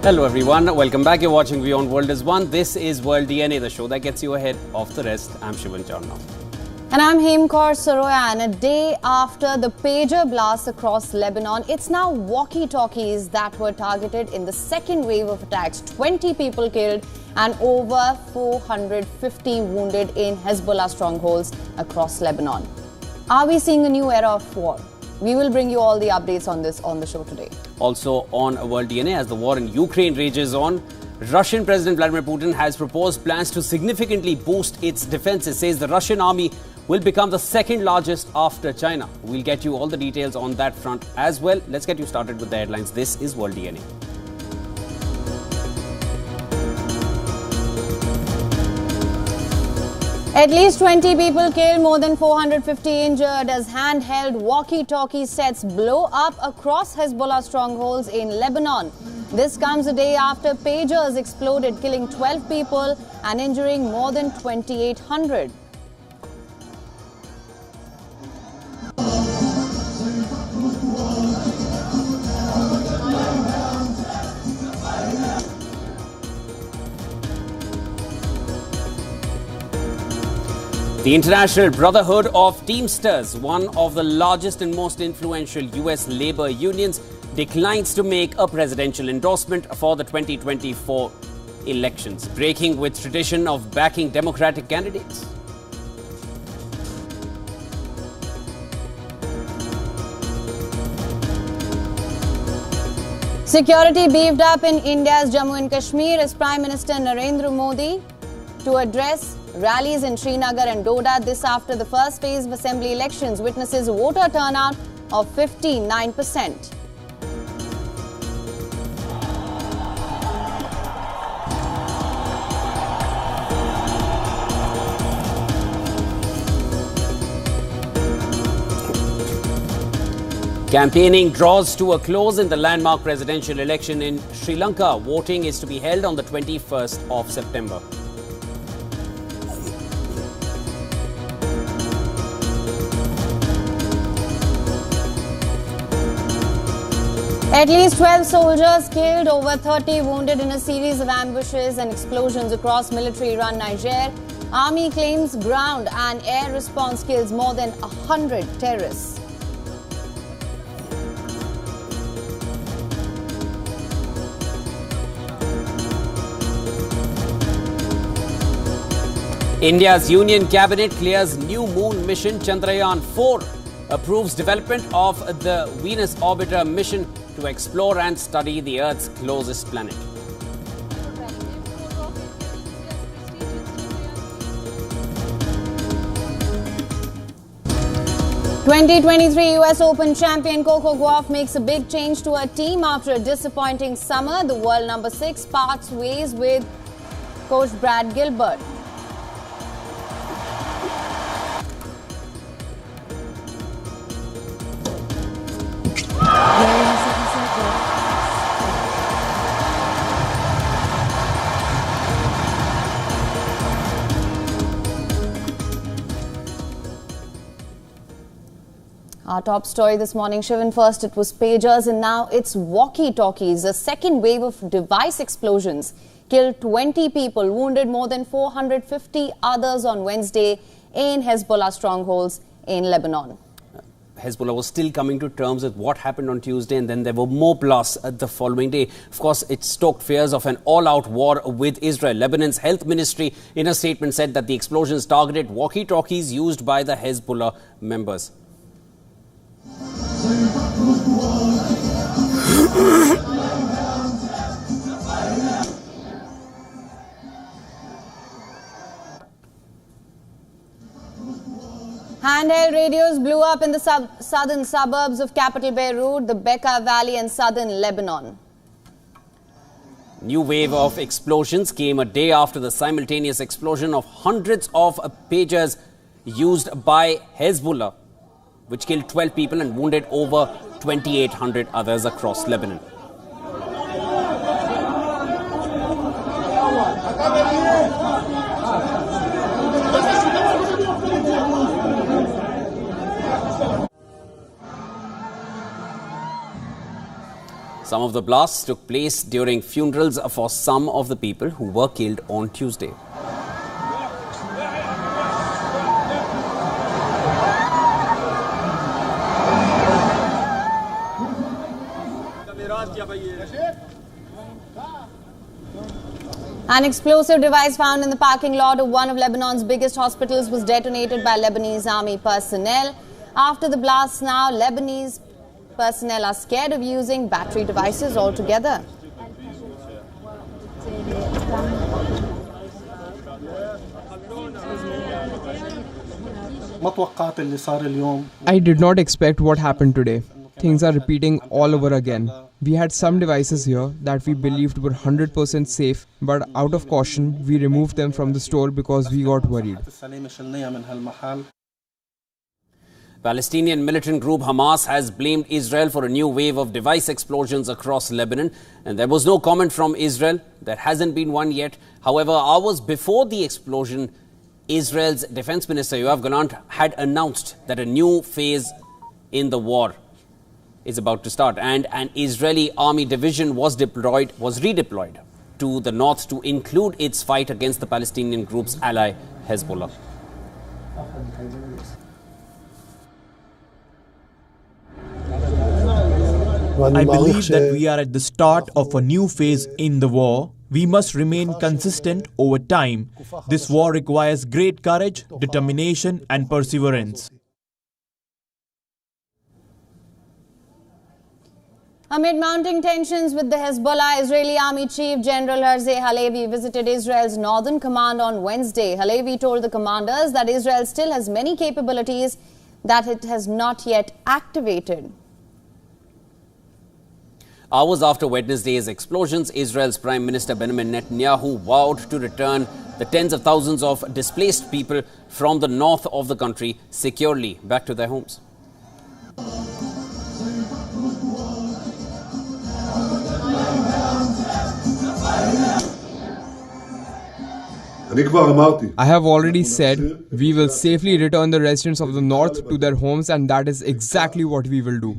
Hello everyone, welcome back. You're watching WION World is One. This is World DNA, the show that gets you ahead of the rest. I'm Shivan Charna. And I'm Hemkor Saroya. And a day after the pager blast across Lebanon, it's now walkie-talkies that were targeted in the second wave of attacks. 20 people killed and over 450 wounded in Hezbollah strongholds across Lebanon. Are we seeing a new era of war? We will bring you all the updates on this on the show today. Also on World DNA, as the war in Ukraine rages on, Russian President Vladimir Putin has proposed plans to significantly boost its defenses. Says the Russian army will become the second largest after China. We'll get you all the details on that front as well. Let's get you started with the headlines. This is World DNA. At least 20 people killed, more than 450 injured as handheld walkie-talkie sets blow up across Hezbollah strongholds in Lebanon. This comes a day after pagers exploded, killing 12 people and injuring more than 2,800. The International Brotherhood of Teamsters, one of the largest and most influential US labor unions, declines to make a presidential endorsement for the 2024 elections, breaking with tradition of backing Democratic candidates. Security beefed up in India's Jammu and Kashmir as Prime Minister Narendra Modi to address rallies in Srinagar and Doda. This after the first phase of assembly elections witnesses a voter turnout of 59%. Campaigning draws to a close in the landmark presidential election in Sri Lanka. Voting is to be held on the 21st of September. At least 12 soldiers killed, over 30 wounded in a series of ambushes and explosions across military-run Niger. Army claims ground and air response kills more than 100 terrorists. India's Union Cabinet clears new moon mission. Chandrayaan-4 approves development of the Venus Orbiter mission to explore and study the Earth's closest planet. '23 US Open champion Coco Gauff makes a big change to her team after a disappointing summer. The world number 6 parts ways with coach Brad Gilbert. Our top story this morning, Shivan. First it was pagers and now it's walkie-talkies. A second wave of device explosions killed 20 people, wounded more than 450 others on Wednesday in Hezbollah strongholds in Lebanon. Hezbollah was still coming to terms with what happened on Tuesday, and then there were more blasts the following day. Of course, it stoked fears of an all-out war with Israel. Lebanon's health ministry in a statement said that the explosions targeted walkie-talkies used by the Hezbollah members. Handheld radios blew up in the southern suburbs of capital Beirut, the Bekaa Valley and southern Lebanon. New wave of explosions came a day after the simultaneous explosion of hundreds of pagers used by Hezbollah, which killed 12 people and wounded over 2,800 others across Lebanon. Some of the blasts took place during funerals for some of the people who were killed on Tuesday. An explosive device found in the parking lot of one of Lebanon's biggest hospitals was detonated by Lebanese army personnel. After the blasts now, Lebanese personnel are scared of using battery devices altogether. I did not expect what happened today. Things are repeating all over again. We had some devices here that we believed were 100% safe, but out of caution, we removed them from the store because we got worried. Palestinian militant group Hamas has blamed Israel for a new wave of device explosions across Lebanon, and there was no comment from Israel. There hasn't been one yet. However, hours before the explosion, Israel's Defense Minister Yoav Gallant had announced that a new phase in the war is about to start, and an Israeli army division was redeployed to the north to include its fight against the Palestinian group's ally Hezbollah. I believe that we are at the start of a new phase in the war. We must remain consistent over time. This war requires great courage, determination and perseverance. Amid mounting tensions with the Hezbollah, Israeli Army Chief General Herzi Halevi visited Israel's northern command on Wednesday. Halevi told the commanders that Israel still has many capabilities that it has not yet activated. Hours after Wednesday's explosions, Israel's Prime Minister Benjamin Netanyahu vowed to return the tens of thousands of displaced people from the north of the country securely back to their homes. I have already said we will safely return the residents of the north to their homes, and that is exactly what we will do.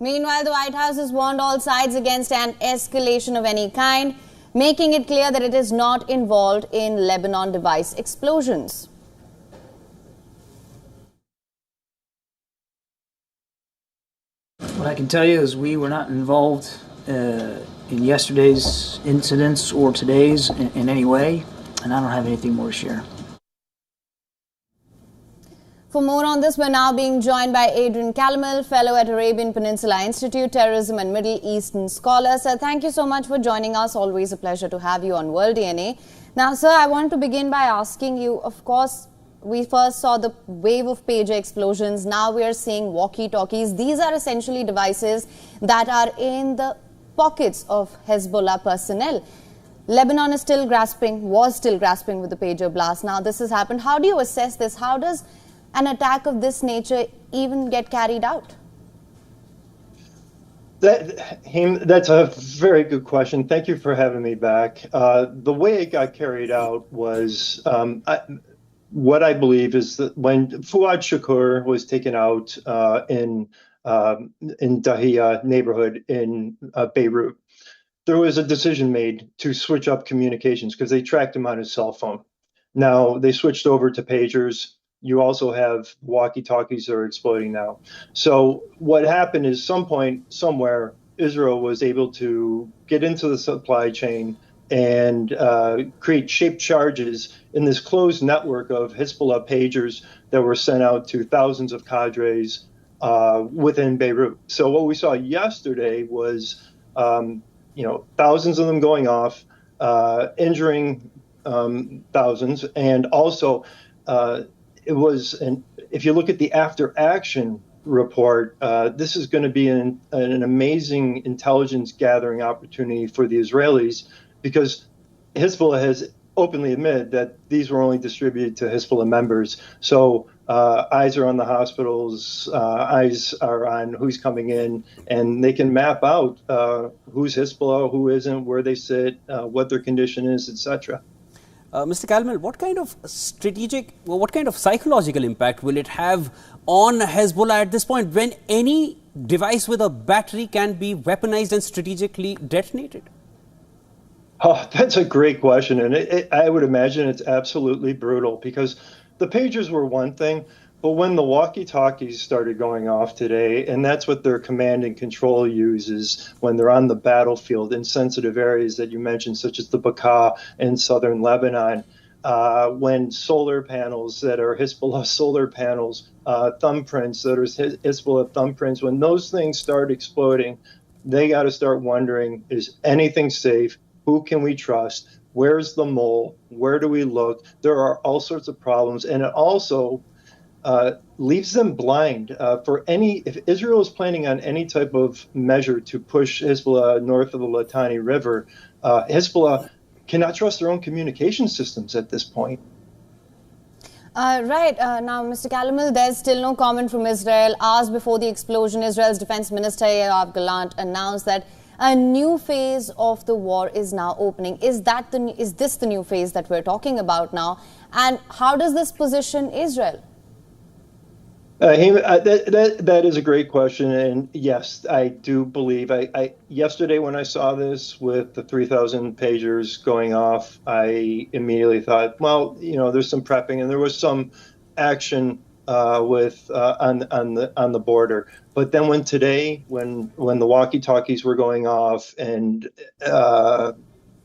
Meanwhile, the White House has warned all sides against an escalation of any kind, making it clear that it is not involved in Lebanon device explosions. What I can tell you is we were not involved in yesterday's incidents or today's in any way, and I don't have anything more to share. For more on this, we're now being joined by Adrian Calamel, fellow at Arabian Peninsula Institute, terrorism and Middle Eastern scholar. Sir, thank you so much for joining us. Always a pleasure to have you on World DNA. Now, sir, I want to begin by asking you, of course, we first saw the wave of pager explosions. Now we are seeing walkie-talkies. These are essentially devices that are in the pockets of Hezbollah personnel. Lebanon is still grasping, was still grasping with the pager blast. Now this has happened. How do you assess this? How does an attack of this nature even get carried out? That's a very good question. Thank you for having me back. The way it got carried out was, what I believe is that when Fuad Shakur was taken out in Dahia neighborhood in Beirut, there was a decision made to switch up communications because they tracked him on his cell phone. Now they switched over to pagers. You also have walkie-talkies that are exploding now. So what happened is some point, somewhere, Israel was able to get into the supply chain and create shaped charges in this closed network of Hezbollah pagers that were sent out to thousands of cadres within Beirut. So what we saw yesterday was, thousands of them going off, injuring thousands, and also it was, if you look at the after action report, this is going to be an amazing intelligence gathering opportunity for the Israelis, because Hezbollah has openly admitted that these were only distributed to Hezbollah members. So eyes are on the hospitals, eyes are on who's coming in, and they can map out who's Hezbollah, who isn't, where they sit, what their condition is, etc. Mr. Kalmal, what kind of psychological impact will it have on Hezbollah at this point when any device with a battery can be weaponized and strategically detonated? Oh, that's a great question. And I would imagine it's absolutely brutal, because the pagers were one thing, but when the walkie-talkies started going off today, and that's what their command and control uses when they're on the battlefield in sensitive areas that you mentioned, such as the Bekaa in southern Lebanon, when solar panels that are Hezbollah solar panels, thumbprints that are Hezbollah thumbprints, when those things start exploding, they got to start wondering, is anything safe? Who can we trust? Where's the mole? Where do we look? There are all sorts of problems. And it also leaves them blind if Israel is planning on any type of measure to push Hezbollah north of the Litani River, Hezbollah cannot trust their own communication systems at this point. Right. Now, Mr. Kalmal, there's still no comment from Israel. Hours before the explosion, Israel's Defense Minister Yoav Gallant announced that a new phase of the war is now opening. Is this the new phase that we're talking about now? And how does this position Israel? That is a great question, and yes, I do believe. Yesterday when I saw this with the 3,000 pagers going off, I immediately thought, well, there's some prepping, and there was some action on the border. But then when the walkie-talkies were going off and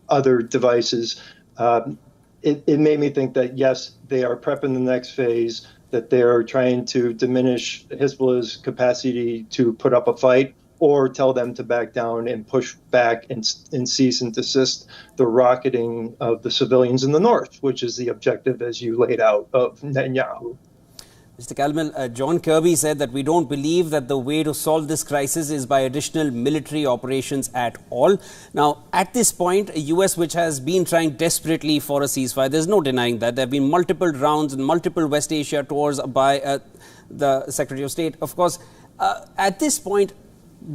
other devices, it made me think that yes, they are prepping the next phase, that they're trying to diminish Hezbollah's capacity to put up a fight, or tell them to back down and push back and cease and desist the rocketing of the civilians in the north, which is the objective, as you laid out, of Netanyahu. Mr. Kalmal, John Kirby said that we don't believe that the way to solve this crisis is by additional military operations at all. Now, at this point, the US, which has been trying desperately for a ceasefire, there's no denying that. There have been multiple rounds and multiple West Asia tours by the Secretary of State. Of course, at this point,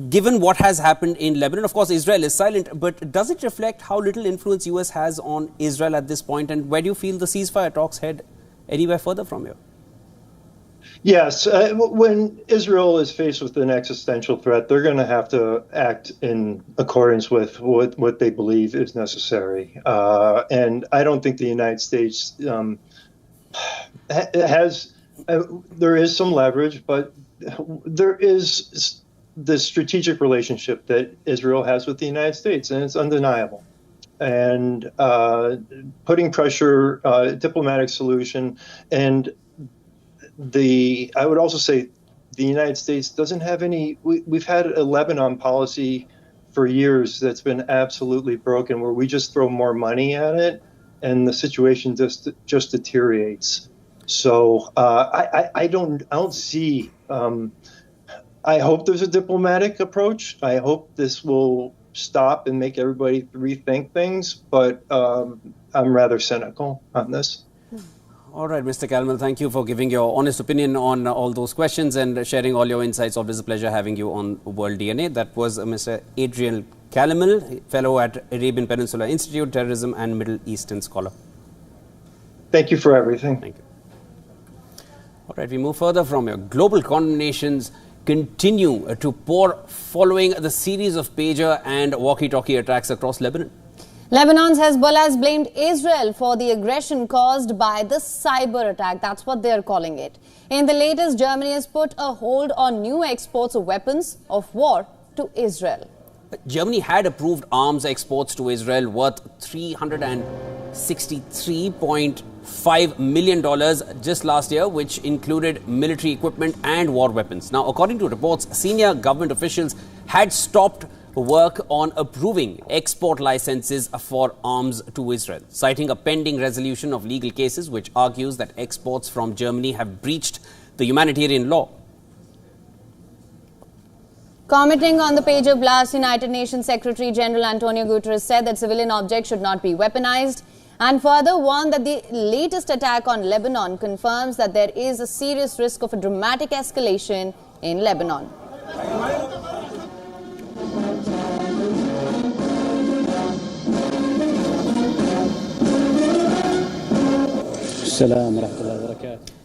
given what has happened in Lebanon, of course, Israel is silent, but does it reflect how little influence US has on Israel at this point? And where do you feel the ceasefire talks head anywhere further from here? Yes, when Israel is faced with an existential threat, they're going to have to act in accordance with what they believe is necessary. And I don't think the United States there is some leverage, but there is the strategic relationship that Israel has with the United States, and it's undeniable. And putting pressure, diplomatic solution, and I would also say the United States doesn't have any. We've had a Lebanon policy for years that's been absolutely broken, where we just throw more money at it, and the situation just deteriorates. So I don't see. I hope there's a diplomatic approach. I hope this will stop and make everybody rethink things. But I'm rather cynical on this. All right, Mr. Kalmal, thank you for giving your honest opinion on all those questions and sharing all your insights. Always a pleasure having you on World DNA. That was Mr. Adrian Kalmal, fellow at Arabian Peninsula Institute, terrorism and Middle Eastern scholar. Thank you for everything. Thank you. All right, we move further from here. Global condemnations continue to pour following the series of pager and walkie-talkie attacks across Lebanon. Lebanon's Hezbollah has blamed Israel for the aggression caused by the cyber attack. That's what they're calling it. In the latest, Germany has put a hold on new exports of weapons of war to Israel. Germany had approved arms exports to Israel worth $363.5 million just last year, which included military equipment and war weapons. Now, according to reports, senior government officials had stopped work on approving export licenses for arms to Israel, citing a pending resolution of legal cases which argues that exports from Germany have breached the humanitarian law. Commenting on the pager blast, United Nations Secretary General Antonio Guterres said that civilian objects should not be weaponized, and further warned that the latest attack on Lebanon confirms that there is a serious risk of a dramatic escalation in Lebanon.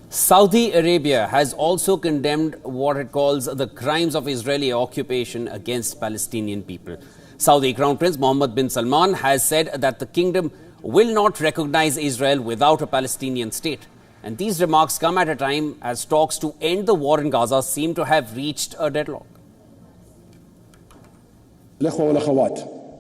Saudi Arabia has also condemned what it calls the crimes of Israeli occupation against Palestinian people. Saudi Crown Prince Mohammed bin Salman has said that the kingdom will not recognize Israel without a Palestinian state. And these remarks come at a time as talks to end the war in Gaza seem to have reached a deadlock.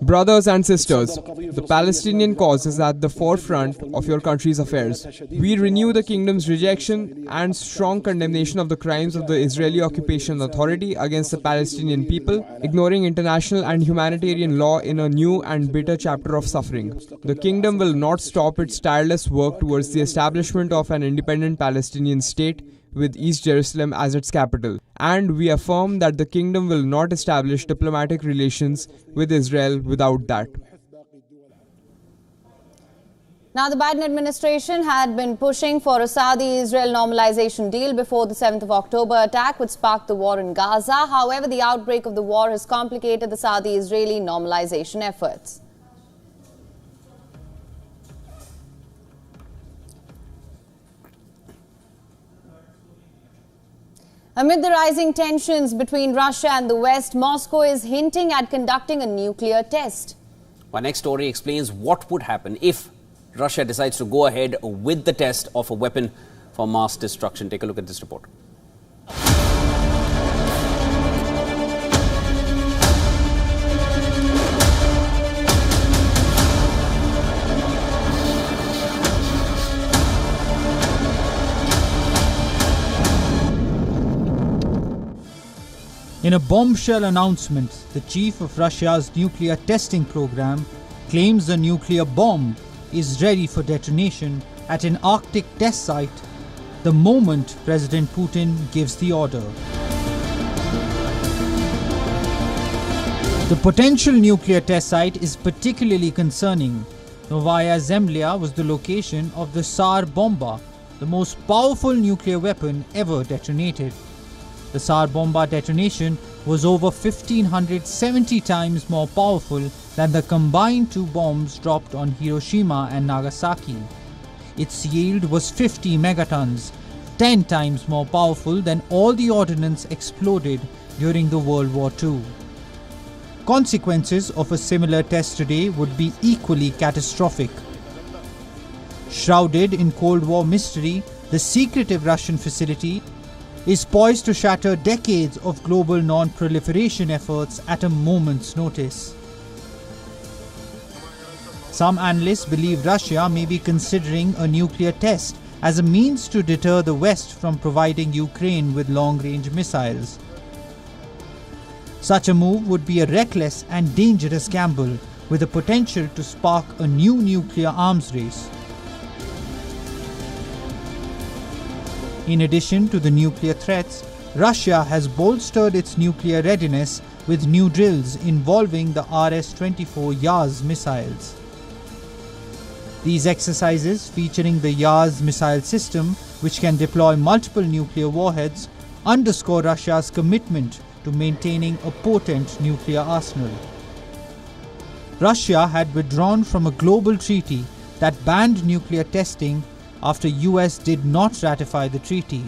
Brothers and sisters, the Palestinian cause is at the forefront of your country's affairs. We renew the kingdom's rejection and strong condemnation of the crimes of the Israeli occupation authority against the Palestinian people, ignoring international and humanitarian law in a new and bitter chapter of suffering. The kingdom will not stop its tireless work towards the establishment of an independent Palestinian state with East Jerusalem as its capital. And we affirm that the kingdom will not establish diplomatic relations with Israel without that. Now, the Biden administration had been pushing for a Saudi-Israel normalization deal before the 7th of October attack, which sparked the war in Gaza. However, the outbreak of the war has complicated the Saudi-Israeli normalization efforts. Amid the rising tensions between Russia and the West, Moscow is hinting at conducting a nuclear test. Our next story explains what would happen if Russia decides to go ahead with the test of a weapon for mass destruction. Take a look at this report. In a bombshell announcement, the chief of Russia's nuclear testing program claims the nuclear bomb is ready for detonation at an Arctic test site the moment President Putin gives the order. The potential nuclear test site is particularly concerning. Novaya Zemlya was the location of the Tsar Bomba, the most powerful nuclear weapon ever detonated. The Tsar Bomba detonation was over 1,570 times more powerful than the combined two bombs dropped on Hiroshima and Nagasaki. Its yield was 50 megatons, 10 times more powerful than all the ordnance exploded during the World War II. Consequences of a similar test today would be equally catastrophic. Shrouded in Cold War mystery, the secretive Russian facility is poised to shatter decades of global non-proliferation efforts at a moment's notice. Some analysts believe Russia may be considering a nuclear test as a means to deter the West from providing Ukraine with long-range missiles. Such a move would be a reckless and dangerous gamble with the potential to spark a new nuclear arms race. In addition to the nuclear threats, Russia has bolstered its nuclear readiness with new drills involving the RS-24 Yars missiles. These exercises, featuring the Yars missile system, which can deploy multiple nuclear warheads, underscore Russia's commitment to maintaining a potent nuclear arsenal. Russia had withdrawn from a global treaty that banned nuclear testing after US did not ratify the treaty.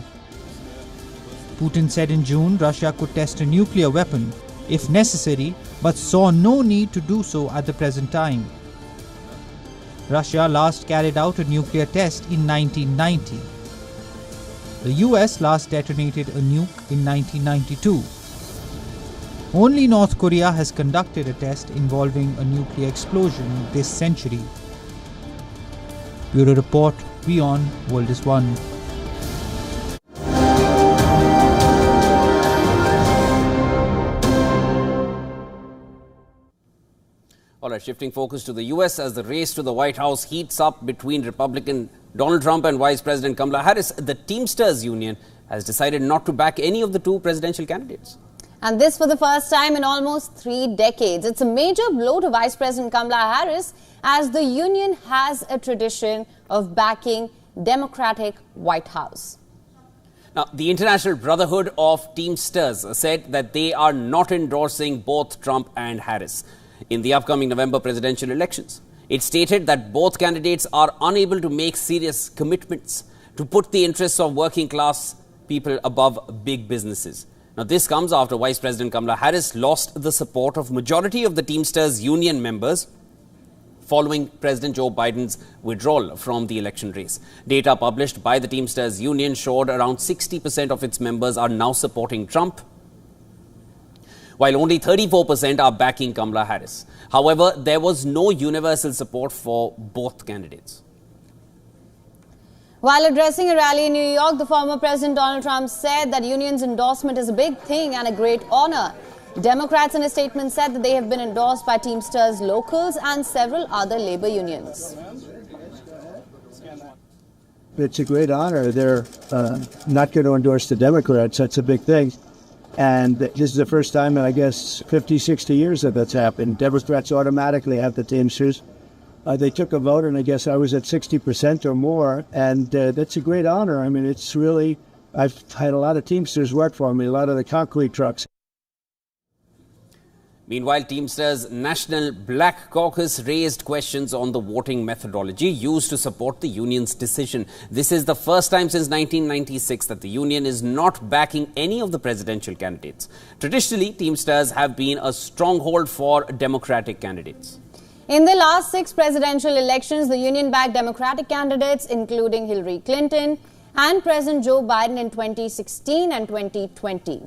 Putin said in June Russia could test a nuclear weapon if necessary, but saw no need to do so at the present time. Russia last carried out a nuclear test in 1990. The US last detonated a nuke in 1992. Only North Korea has conducted a test involving a nuclear explosion this century. Bureau Report, WION, World is One. All right, shifting focus to the US as the race to the White House heats up between Republican Donald Trump and Vice President Kamala Harris. The Teamsters Union has decided not to back any of the two presidential candidates. And this for the first time in almost 3 decades. It's a major blow to Vice President Kamala Harris, as the union has a tradition of backing Democratic White House. Now, the International Brotherhood of Teamsters said that they are not endorsing both Trump and Harris in the upcoming November presidential elections. It stated that both candidates are unable to make serious commitments to put the interests of working class people above big businesses. Now, this comes after Vice President Kamala Harris lost the support of majority of the Teamsters union members following President Joe Biden's withdrawal from the election race. Data published by the Teamsters union showed around 60% of its members are now supporting Trump, while only 34% are backing Kamala Harris. However, there was no universal support for both candidates. While addressing a rally in New York, the former President Donald Trump said that union's endorsement is a big thing and a great honor. Democrats in a statement said that they have been endorsed by Teamsters locals and several other labor unions. It's a great honor. They're not going to endorse the Democrats. That's a big thing. And this is the first time in, I guess, 50, 60 years that that's happened. Democrats automatically have the Teamsters. They took a vote, and I guess I was at 60% or more, and that's a great honor. I mean, it's really, I've had a lot of Teamsters work for me, a lot of the concrete trucks. Meanwhile, Teamsters National Black Caucus raised questions on the voting methodology used to support the union's decision. This is the first time since 1996 that the union is not backing any of the presidential candidates. Traditionally, Teamsters have been a stronghold for Democratic candidates. In the last 6 presidential elections, the union backed Democratic candidates, including Hillary Clinton and President Joe Biden in 2016 and 2020.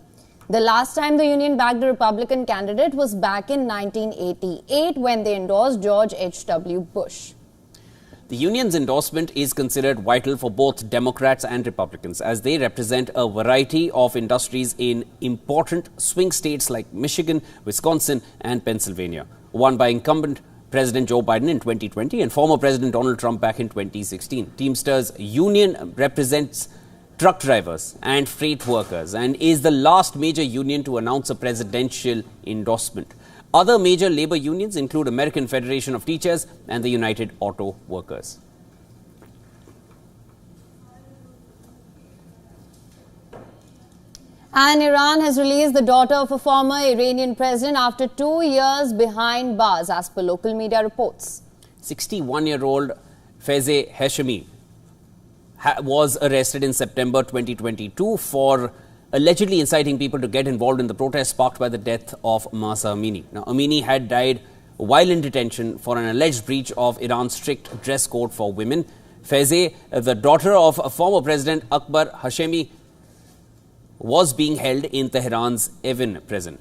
The last time the union backed a Republican candidate was back in 1988 when they endorsed George H.W. Bush. The union's endorsement is considered vital for both Democrats and Republicans as they represent a variety of industries in important swing states like Michigan, Wisconsin and Pennsylvania, won by incumbent President Joe Biden in 2020 and former President Donald Trump back in 2016. Teamsters union represents truck drivers and freight workers and is the last major union to announce a presidential endorsement. Other major labor unions include American Federation of Teachers and the United Auto Workers. And Iran has released the daughter of a former Iranian president after 2 years behind bars, as per local media reports. 61-year-old Faize Hashemi was arrested in September 2022 for allegedly inciting people to get involved in the protests sparked by the death of Mahsa Amini. Now, Amini had died while in detention for an alleged breach of Iran's strict dress code for women. Faize, the daughter of former President Akbar Hashemi, was being held in Tehran's Evin prison.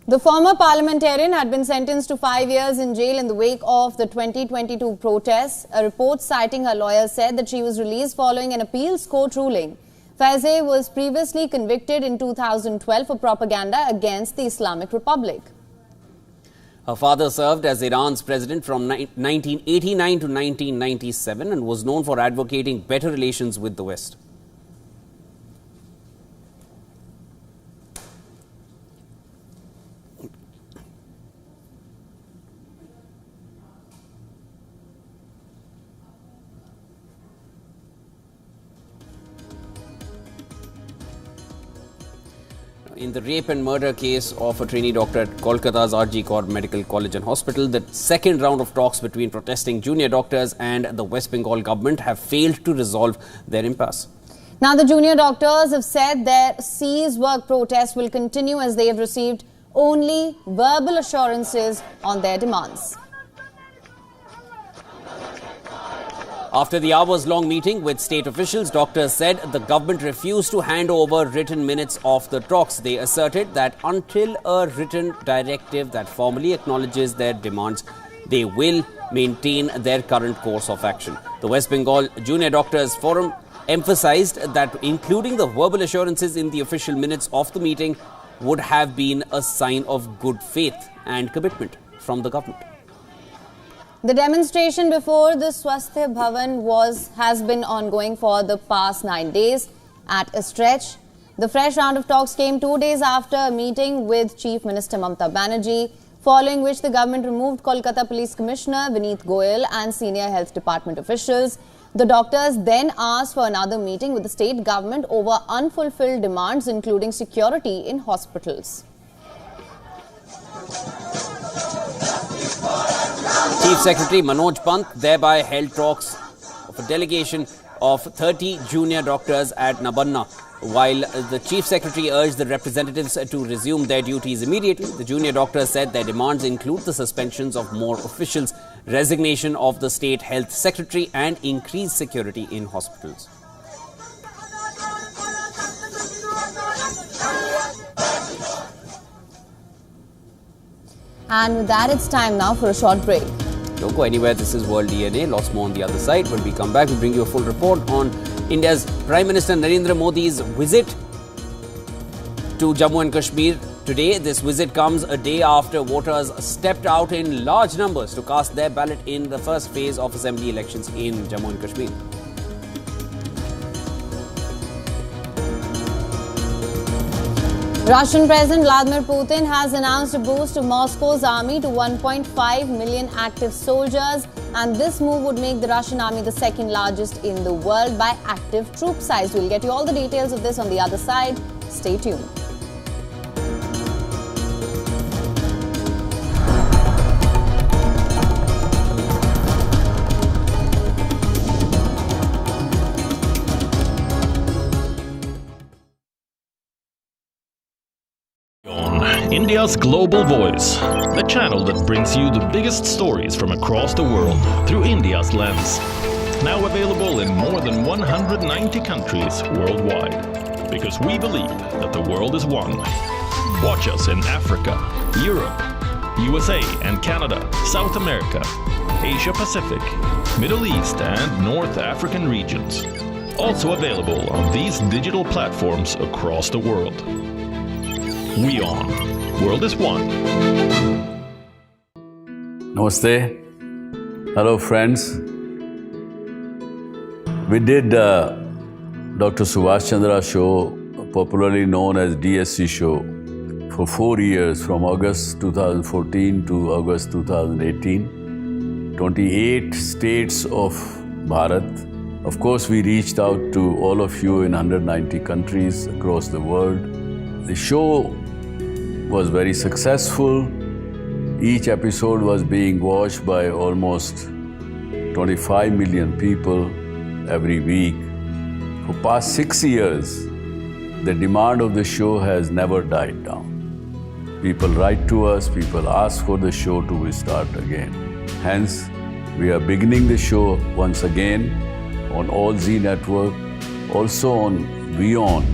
The former parliamentarian had been sentenced to 5 years in jail in the wake of the 2022 protests. A report citing her lawyer said that she was released following an appeals court ruling. Faize was previously convicted in 2012 for propaganda against the Islamic Republic. Her father served as Iran's president from 1989 to 1997 and was known for advocating better relations with the West. In the rape and murder case of a trainee doctor at Kolkata's RG Kaur Medical College and Hospital, the second round of talks between protesting junior doctors and the West Bengal government have failed to resolve their impasse. Now, the junior doctors have said their cease work protest will continue as they have received only verbal assurances on their demands. After the hours-long meeting with state officials, doctors said the government refused to hand over written minutes of the talks. They asserted that until a written directive that formally acknowledges their demands, they will maintain their current course of action. The West Bengal Junior Doctors Forum emphasized that including the verbal assurances in the official minutes of the meeting would have been a sign of good faith and commitment from the government. The demonstration before the Swasthya Bhavan has been ongoing for the past 9 days. At a stretch, the fresh round of talks came 2 days after a meeting with Chief Minister Mamata Banerjee, following which the government removed Kolkata Police Commissioner Vineet Goyal and senior health department officials. The doctors then asked for another meeting with the state government over unfulfilled demands, including security in hospitals. Chief Secretary Manoj Pant thereby held talks of a delegation of 30 junior doctors at Nabanna. While the Chief Secretary urged the representatives to resume their duties immediately, the junior doctors said their demands include the suspensions of more officials, resignation of the State Health Secretary and increased security in hospitals. And with that, it's time now for a short break. Don't go anywhere. This is World DNA. Lots more on the other side. When we come back, we'll bring you a full report on India's Prime Minister Narendra Modi's visit to Jammu and Kashmir today. This visit comes a day after voters stepped out in large numbers to cast their ballot in the first phase of assembly elections in Jammu and Kashmir. Russian President Vladimir Putin has announced a boost to Moscow's army to 1.5 million active soldiers, and this move would make the Russian army the second largest in the world by active troop size. We'll get you all the details of this on the other side. Stay tuned. India's Global Voice, the channel that brings you the biggest stories from across the world through India's lens. Now available in more than 190 countries worldwide. Because we believe that the world is one. Watch us in Africa, Europe, USA and Canada, South America, Asia Pacific, Middle East and North African regions. Also available on these digital platforms across the world. WION. World is one. Namaste. Hello friends. We did Dr. Subhash Chandra show, popularly known as DSC show, for 4 years from August 2014 to August 2018. 28 states of Bharat. Of course, we reached out to all of you in 190 countries across the world. The show was very successful. Each episode was being watched by almost 25 million people every week. For past 6 years, the demand of the show has never died down. People write to us, people ask for the show to restart again. Hence, we are beginning the show once again on All Z Network, also on WION,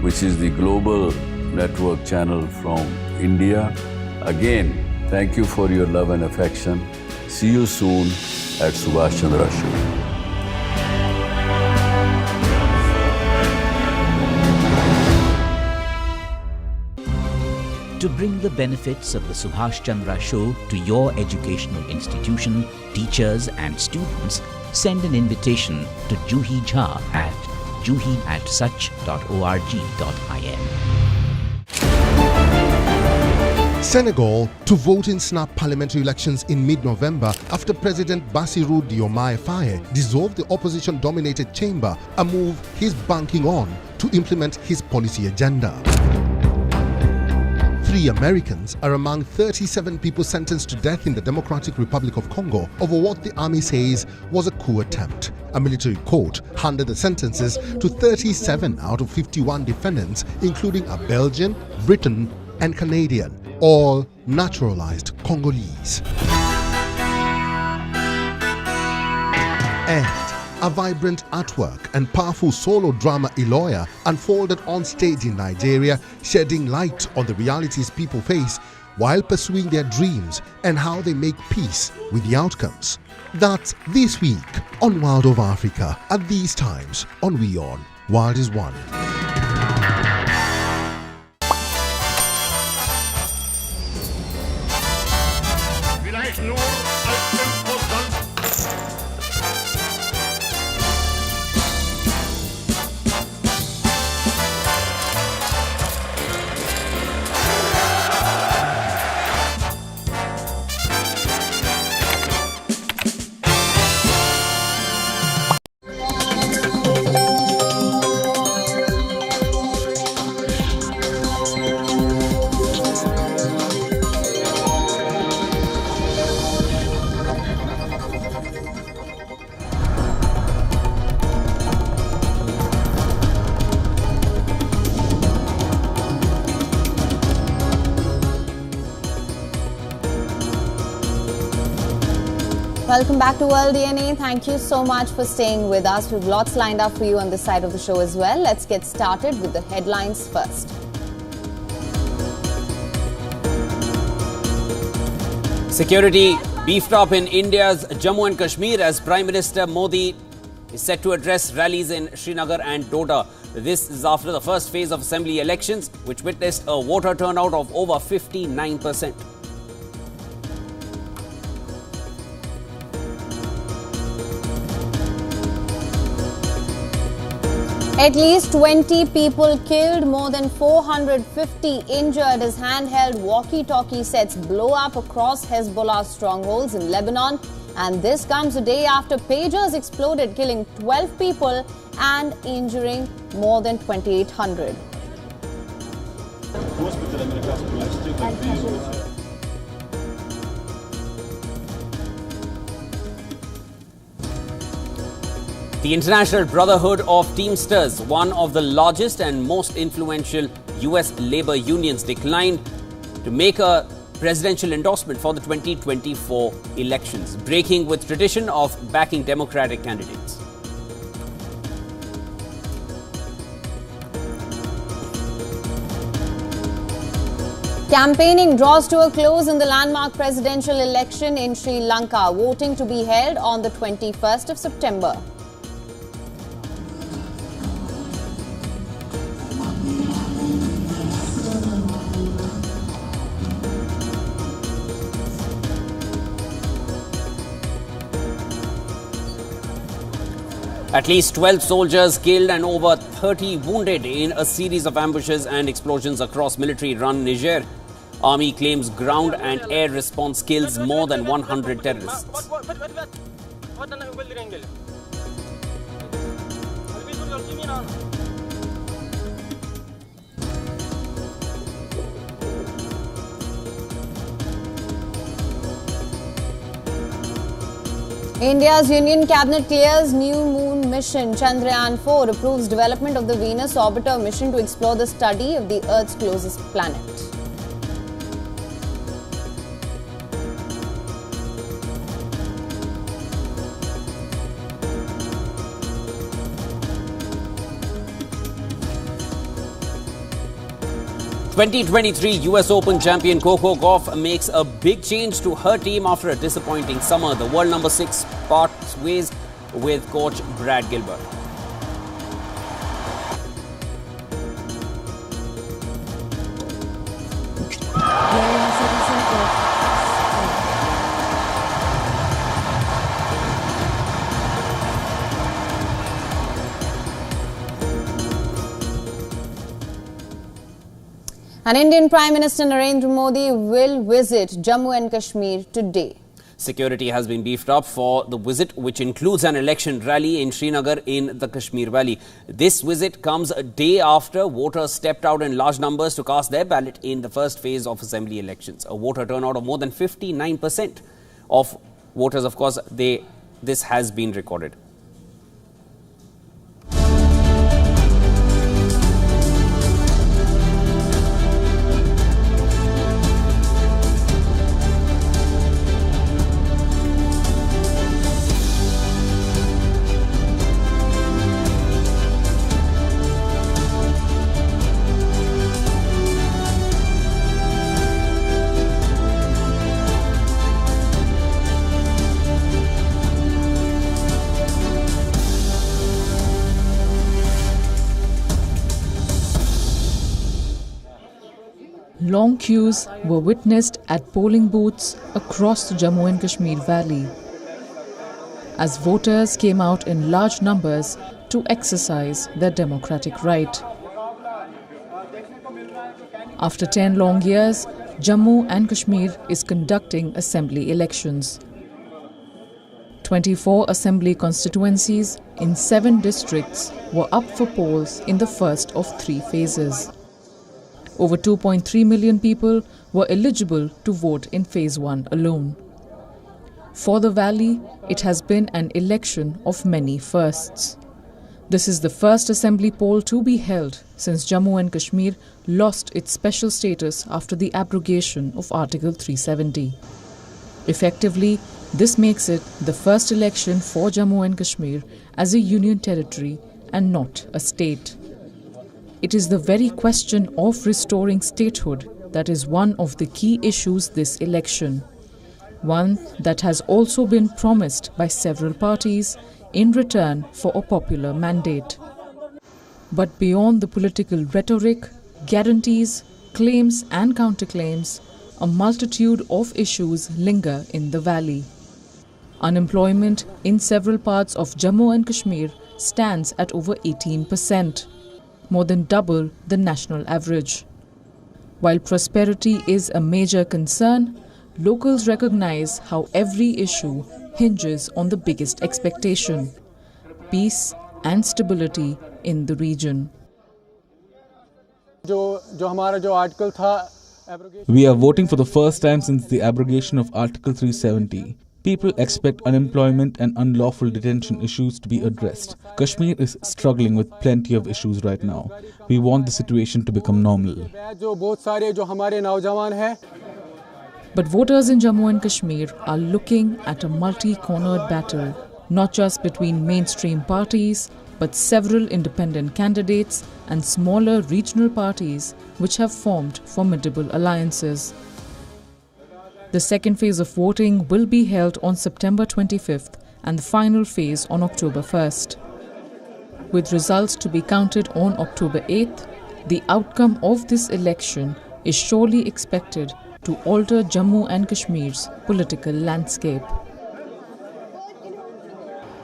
which is the global network channel from India. Again, thank you for your love and affection. See you soon at Subhash Chandra Show. To bring the benefits of the Subhash Chandra Show to your educational institution, teachers and students, send an invitation to Juhi Jha at juhi@such.org.in. Senegal to vote in snap parliamentary elections in mid-November after President Bassirou Diomaye Faye dissolved the opposition-dominated chamber, a move he's banking on to implement his policy agenda. 3 Americans are among 37 people sentenced to death in the Democratic Republic of Congo over what the army says was a coup attempt. A military court handed the sentences to 37 out of 51 defendants, including a Belgian, Briton, and Canadian, all naturalized Congolese. And a vibrant artwork and powerful solo drama Iloya unfolded on stage in Nigeria, shedding light on the realities people face while pursuing their dreams and how they make peace with the outcomes. That's this week on World of Africa at these times on WION. World is one. Welcome back to World DNA. Thank you so much for staying with us. We've lots lined up for you on this side of the show as well. Let's get started with the headlines first. Security beefed up in India's Jammu and Kashmir as Prime Minister Modi is set to address rallies in Srinagar and Doda. This is after the first phase of assembly elections, which witnessed a voter turnout of over 59%. At least 20 people killed, more than 450 injured as handheld walkie-talkie sets blow up across Hezbollah strongholds in Lebanon. And this comes a day after pagers exploded, killing 12 people and injuring more than 2,800. The International Brotherhood of Teamsters, one of the largest and most influential US labor unions, declined to make a presidential endorsement for the 2024 elections, breaking with tradition of backing Democratic candidates. Campaigning draws to a close in the landmark presidential election in Sri Lanka, voting to be held on the 21st of September. At least 12 soldiers killed and over 30 wounded in a series of ambushes and explosions across military-run Niger. Army claims ground and air response kills more than 100 terrorists. India's Union Cabinet clears new moon mission. Chandrayaan-4 approves development of the Venus orbiter mission to explore the study of the Earth's closest planet. '23 US Open champion Coco Gauff makes a big change to her team after a disappointing summer. The world number 6 parts ways with coach Brad Gilbert. And Indian Prime Minister Narendra Modi will visit Jammu and Kashmir today. Security has been beefed up for the visit, which includes an election rally in Srinagar in the Kashmir Valley. This visit comes a day after voters stepped out in large numbers to cast their ballot in the first phase of assembly elections. A voter turnout of more than 59% of voters, of course, this has been recorded. Long queues were witnessed at polling booths across the Jammu and Kashmir Valley as voters came out in large numbers to exercise their democratic right. After 10 long years, Jammu and Kashmir is conducting assembly elections. 24 assembly constituencies in 7 districts were up for polls in the first of 3 phases. Over 2.3 million people were eligible to vote in Phase 1 alone. For the valley, it has been an election of many firsts. This is the first assembly poll to be held since Jammu and Kashmir lost its special status after the abrogation of Article 370. Effectively, This makes it the first election for Jammu and Kashmir as a union territory and not a state. It is the very question of restoring statehood that is one of the key issues this election. One that has also been promised by several parties in return for a popular mandate. But beyond the political rhetoric, guarantees, claims and counterclaims, a multitude of issues linger in the valley. Unemployment in several parts of Jammu and Kashmir stands at over 18%, more than double the national average. While prosperity is a major concern, locals recognize how every issue hinges on the biggest expectation: peace and stability in the region. We are voting for the first time since the abrogation of Article 370. People expect unemployment and unlawful detention issues to be addressed. Kashmir is struggling with plenty of issues right now. We want the situation to become normal. But voters in Jammu and Kashmir are looking at a multi-cornered battle, not just between mainstream parties, but several independent candidates and smaller regional parties which have formed formidable alliances. The second phase of voting will be held on September 25th and the final phase on October 1st. With results to be counted on October 8th, the outcome of this election is surely expected to alter Jammu and Kashmir's political landscape.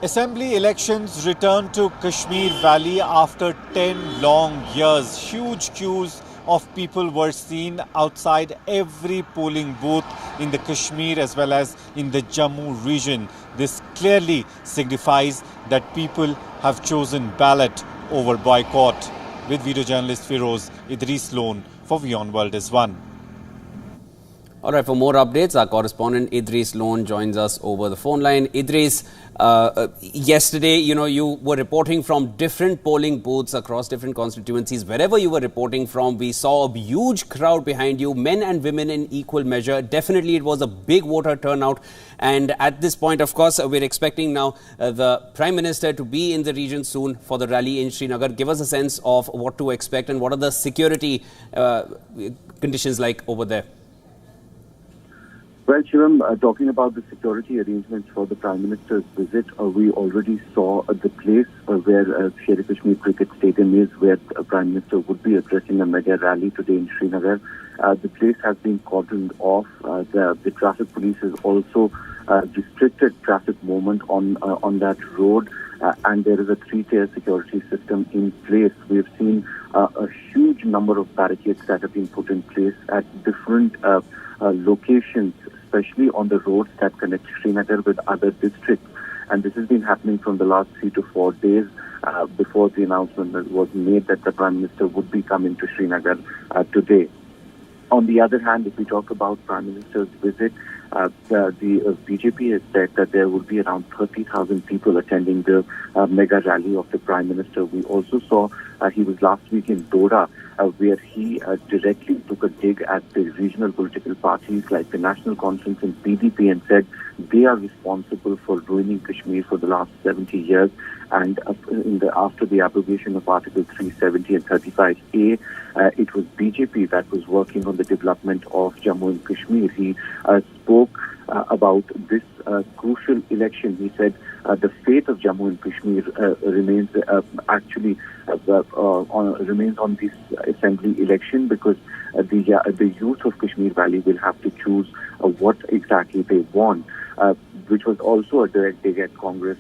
Assembly elections return to Kashmir Valley after 10 long years. Huge queues of people were seen outside every polling booth in the Kashmir as well as in the Jammu region. This clearly signifies that people have chosen ballot over boycott. With video journalist Firoz, Idris Lone for WION World is One. All right, for more updates, our correspondent Idris Lone joins us over the phone line. Idris, yesterday, you were reporting from different polling booths across different constituencies. Wherever you were reporting from, we saw a huge crowd behind you, men and women in equal measure. Definitely, it was a big voter turnout. And at this point, of course, we're expecting now the Prime Minister to be in the region soon for the rally in Srinagar. Give us a sense of what to expect and what are the security conditions like over there. Well, Shivam, talking about the security arrangements for the Prime Minister's visit, we already saw the place where Sher-e-Kashmir Cricket Stadium is, where the Prime Minister would be addressing a mega rally today in Srinagar. The place has been cordoned off. The traffic police has also restricted traffic movement on that road, and there is a three-tier security system in place. We've seen a huge number of barricades that have been put in place at different locations, especially on the roads that connect Srinagar with other districts. And this has been happening from the last 3 to 4 days before the announcement was made that the Prime Minister would be coming to Srinagar today. On the other hand, if we talk about Prime Minister's visit, the BJP has said that there will be around 30,000 people attending the mega rally of the Prime Minister. We also saw he was last week in Dora, where he directly took a dig at the regional political parties like the National Conference and PDP and said they are responsible for ruining Kashmir for the last 70 years. And after the abrogation of Article 370 and 35A, it was BJP that was working on the development of Jammu and Kashmir. He spoke about this crucial election. He said the fate of Jammu and Kashmir remains on this assembly election because the youth of Kashmir Valley will have to choose what exactly they want, which was also a direct dig at Congress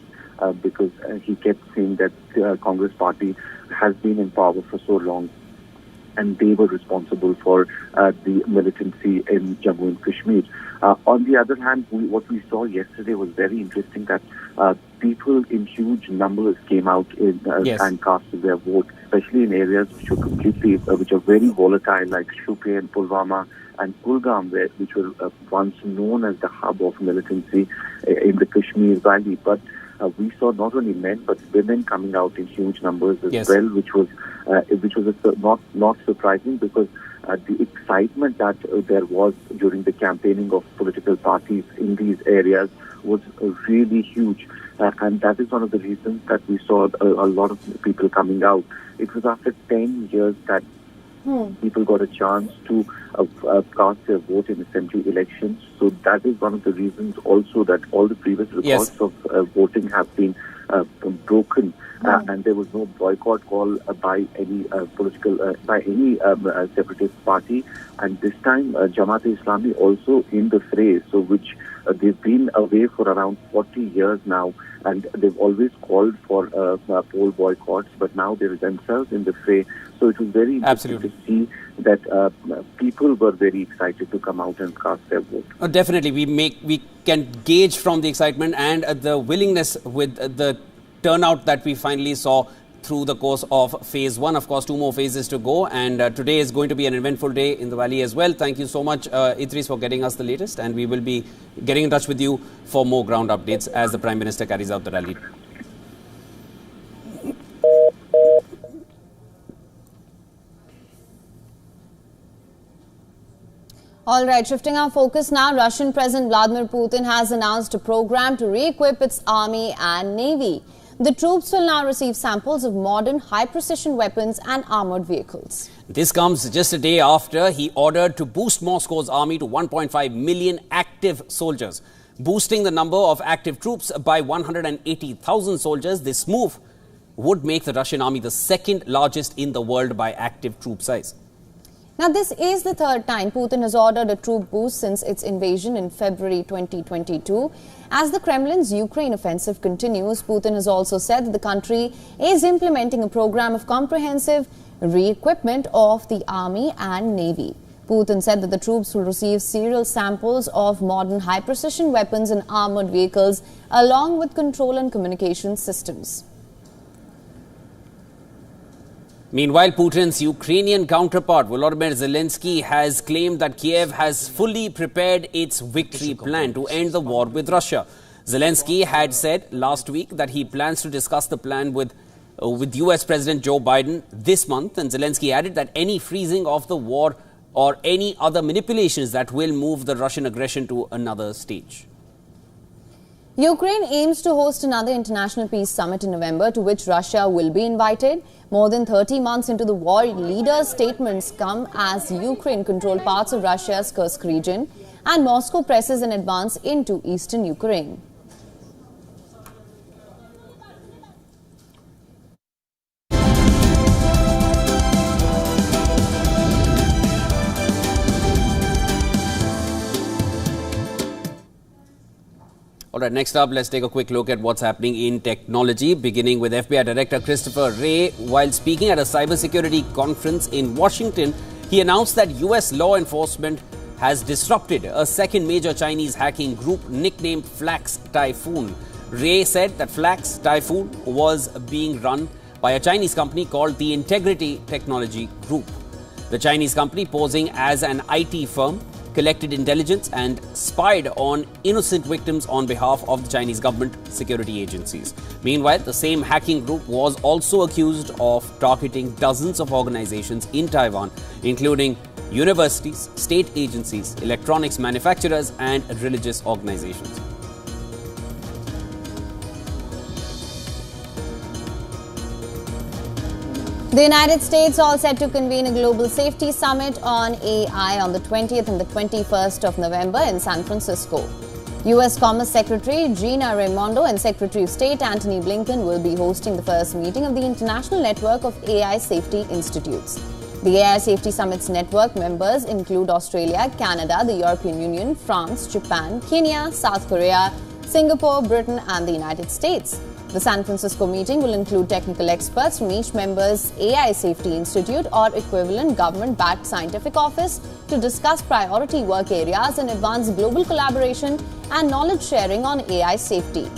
because he kept saying that the Congress party has been in power for so long and they were responsible for the militancy in Jammu and Kashmir. On the other hand, what we saw yesterday was very interesting, that people in huge numbers came out and cast their vote, especially in areas which are very volatile, like Shupian, Pulwama, and Kulgam, which were once known as the hub of militancy in the Kashmir Valley. But we saw not only men but women coming out in huge numbers as well, which was not surprising because the excitement that there was during the campaigning of political parties in these areas was really huge. And that is one of the reasons that we saw a lot of people coming out. It was after 10 years that people got a chance to cast their vote in assembly elections. So that is one of the reasons also that all the previous records of voting have been broken. And there was no boycott call by any separatist party. And this time, Jamaat-e-Islami also in the fray, so which they've been away for around 40 years now, and they've always called for poll boycotts, but now they're themselves in the fray. So it was very interesting to see that people were very excited to come out and cast their vote. Definitely, we can gauge from the excitement and the willingness with the turnout that we finally saw through the course of phase 1. Of course, 2 more phases to go, and today is going to be an eventful day in the valley as well. Thank you so much, Idris, for getting us the latest, and we will be getting in touch with you for more ground updates as the Prime Minister carries out the rally. All right, shifting our focus now, Russian President Vladimir Putin has announced a program to re-equip its army and navy. The troops will now receive samples of modern high-precision weapons and armoured vehicles. This comes just a day after he ordered to boost Moscow's army to 1.5 million active soldiers. Boosting the number of active troops by 180,000 soldiers, this move would make the Russian army the second largest in the world by active troop size. Now, this is the third time Putin has ordered a troop boost since its invasion in February 2022. As the Kremlin's Ukraine offensive continues, Putin has also said that the country is implementing a program of comprehensive re-equipment of the army and navy. Putin said that the troops will receive serial samples of modern high-precision weapons and armoured vehicles, along with control and communication systems. Meanwhile, Putin's Ukrainian counterpart, Volodymyr Zelensky, has claimed that Kiev has fully prepared its victory plan to end the war with Russia. Zelensky had said last week that he plans to discuss the plan with US President Joe Biden this month. And Zelensky added that any freezing of the war or any other manipulations that will move the Russian aggression to another stage. Ukraine aims to host another international peace summit in November, to which Russia will be invited. More than 30 months into the war, leaders' statements come as Ukraine controls parts of Russia's Kursk region and Moscow presses an advance into eastern Ukraine. All right, next up, let's take a quick look at what's happening in technology, beginning with FBI Director Christopher Wray. While speaking at a cybersecurity conference in Washington, he announced that US law enforcement has disrupted a second major Chinese hacking group nicknamed Flax Typhoon. Wray said that Flax Typhoon was being run by a Chinese company called the Integrity Technology Group. The Chinese company, posing as an IT firm, collected intelligence and spied on innocent victims on behalf of the Chinese government security agencies. Meanwhile, the same hacking group was also accused of targeting dozens of organizations in Taiwan, including universities, state agencies, electronics manufacturers, and religious organizations. The United States all set to convene a global safety summit on AI on the 20th and the 21st of November in San Francisco. U.S. Commerce Secretary Gina Raimondo and Secretary of State Antony Blinken will be hosting the first meeting of the International Network of AI Safety Institutes. The AI Safety Summit's network members include Australia, Canada, the European Union, France, Japan, Kenya, South Korea, Singapore, Britain, and the United States. The San Francisco meeting will include technical experts from each member's AI Safety Institute or equivalent government-backed scientific office to discuss priority work areas and advance global collaboration and knowledge sharing on AI safety.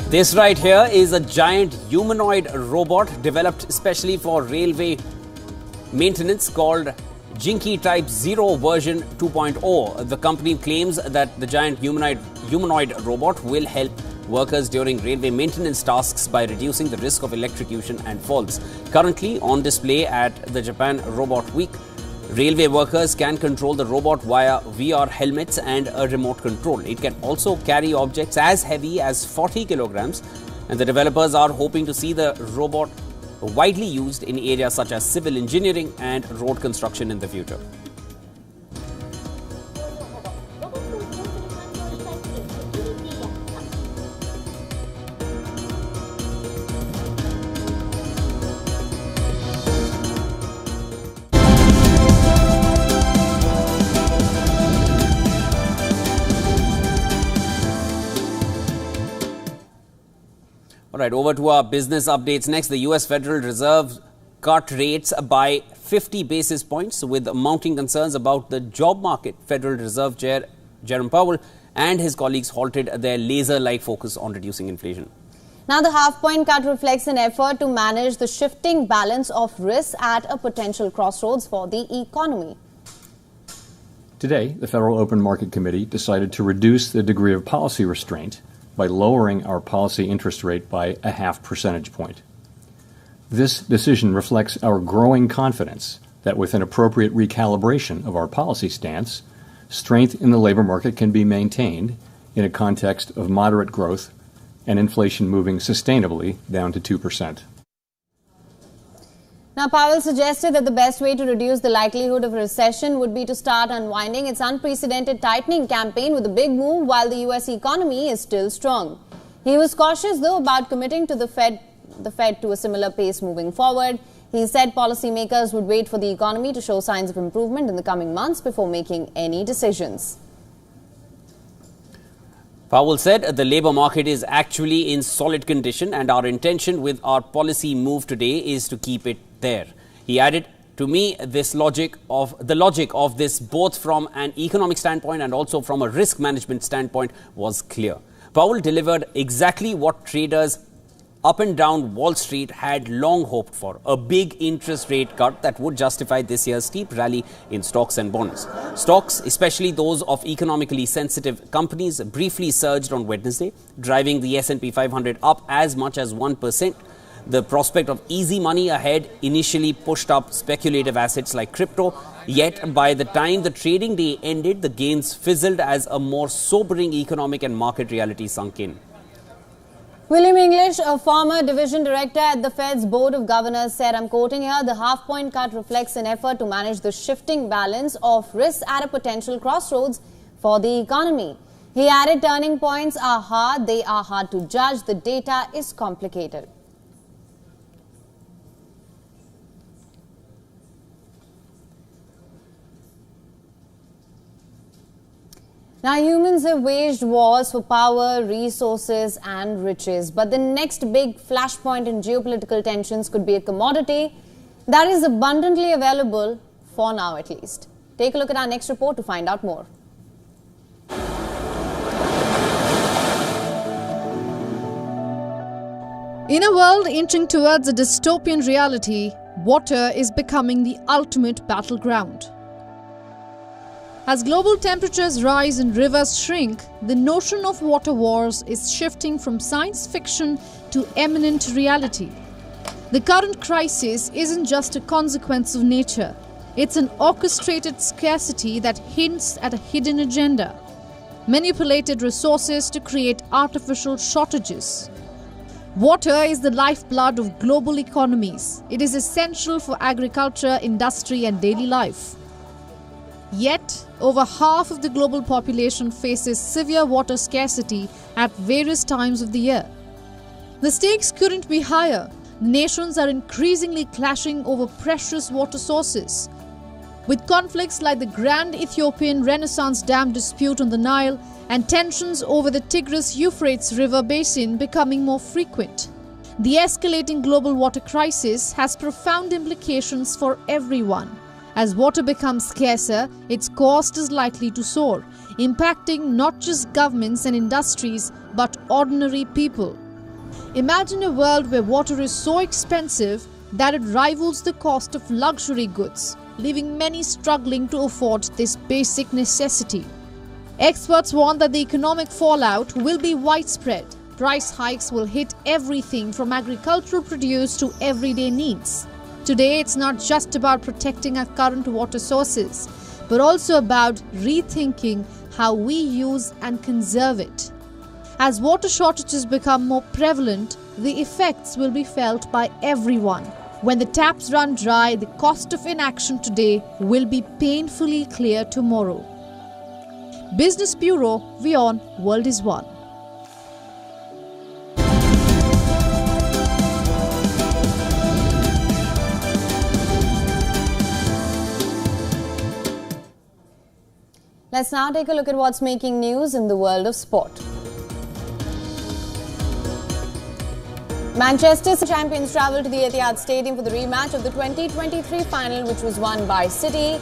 This right here is a giant humanoid robot developed especially for railway maintenance called Jinky Type 0 version 2.0. The company claims that the giant humanoid robot will help workers during railway maintenance tasks by reducing the risk of electrocution and falls. Currently on display at the Japan Robot Week, Railway workers can control the robot via VR helmets and a remote control. It can also carry objects as heavy as 40 kilograms, and the developers are hoping to see the robot widely used in areas such as civil engineering and road construction in the future. All right, over to our business updates next. The US Federal Reserve cut rates by 50 basis points with mounting concerns about the job market. Federal Reserve Chair Jerome Powell and his colleagues halted their laser-like focus on reducing inflation. Now, the half-point cut reflects an effort to manage the shifting balance of risks at a potential crossroads for the economy. Today, the Federal Open Market Committee decided to reduce the degree of policy restraint by lowering our policy interest rate by a 0.5 percentage point. This decision reflects our growing confidence that with an appropriate recalibration of our policy stance, strength in the labor market can be maintained in a context of moderate growth and inflation moving sustainably down to 2%. Now, Powell suggested that the best way to reduce the likelihood of a recession would be to start unwinding its unprecedented tightening campaign with a big move while the US economy is still strong. He was cautious, though, about committing to the Fed to a similar pace moving forward. He said policymakers would wait for the economy to show signs of improvement in the coming months before making any decisions. Powell said the labour market is actually in solid condition and our intention with our policy move today is to keep it there. He added, to me, the logic of this both from an economic standpoint and also from a risk management standpoint was clear. Powell delivered exactly what traders up and down Wall Street had long hoped for, a big interest rate cut that would justify this year's steep rally in stocks and bonds. Stocks, especially those of economically sensitive companies, briefly surged on Wednesday, driving the S&P 500 up as much as 1%. The prospect of easy money ahead initially pushed up speculative assets like crypto, yet by the time the trading day ended, the gains fizzled as a more sobering economic and market reality sunk in. William English, a former division director at the Fed's Board of Governors, said, I'm quoting here, the half-point cut reflects an effort to manage the shifting balance of risks at a potential crossroads for the economy. He added, turning points are hard, they are hard to judge, the data is complicated. Now, humans have waged wars for power, resources and riches. But the next big flashpoint in geopolitical tensions could be a commodity that is abundantly available, for now at least. Take a look at our next report to find out more. In a world inching towards a dystopian reality, water is becoming the ultimate battleground. As global temperatures rise and rivers shrink, the notion of water wars is shifting from science fiction to imminent reality. The current crisis isn't just a consequence of nature. It's an orchestrated scarcity that hints at a hidden agenda. Manipulated resources to create artificial shortages. Water is the lifeblood of global economies. It is essential for agriculture, industry and daily life. Yet, over half of the global population faces severe water scarcity at various times of the year. The stakes couldn't be higher. Nations are increasingly clashing over precious water sources. With conflicts like the Grand Ethiopian Renaissance Dam dispute on the Nile and tensions over the Tigris-Euphrates River basin becoming more frequent. The escalating global water crisis has profound implications for everyone. As water becomes scarcer, its cost is likely to soar, impacting not just governments and industries, but ordinary people. Imagine a world where water is so expensive that it rivals the cost of luxury goods, leaving many struggling to afford this basic necessity. Experts warn that the economic fallout will be widespread. Price hikes will hit everything from agricultural produce to everyday needs. Today, it's not just about protecting our current water sources, but also about rethinking how we use and conserve it. As water shortages become more prevalent, the effects will be felt by everyone. When the taps run dry, the cost of inaction today will be painfully clear tomorrow. Business Bureau, WION World is One. Let's now take a look at what's making news in the world of sport. Manchester champions travelled to the Etihad Stadium for the rematch of the 2023 final, which was won by City.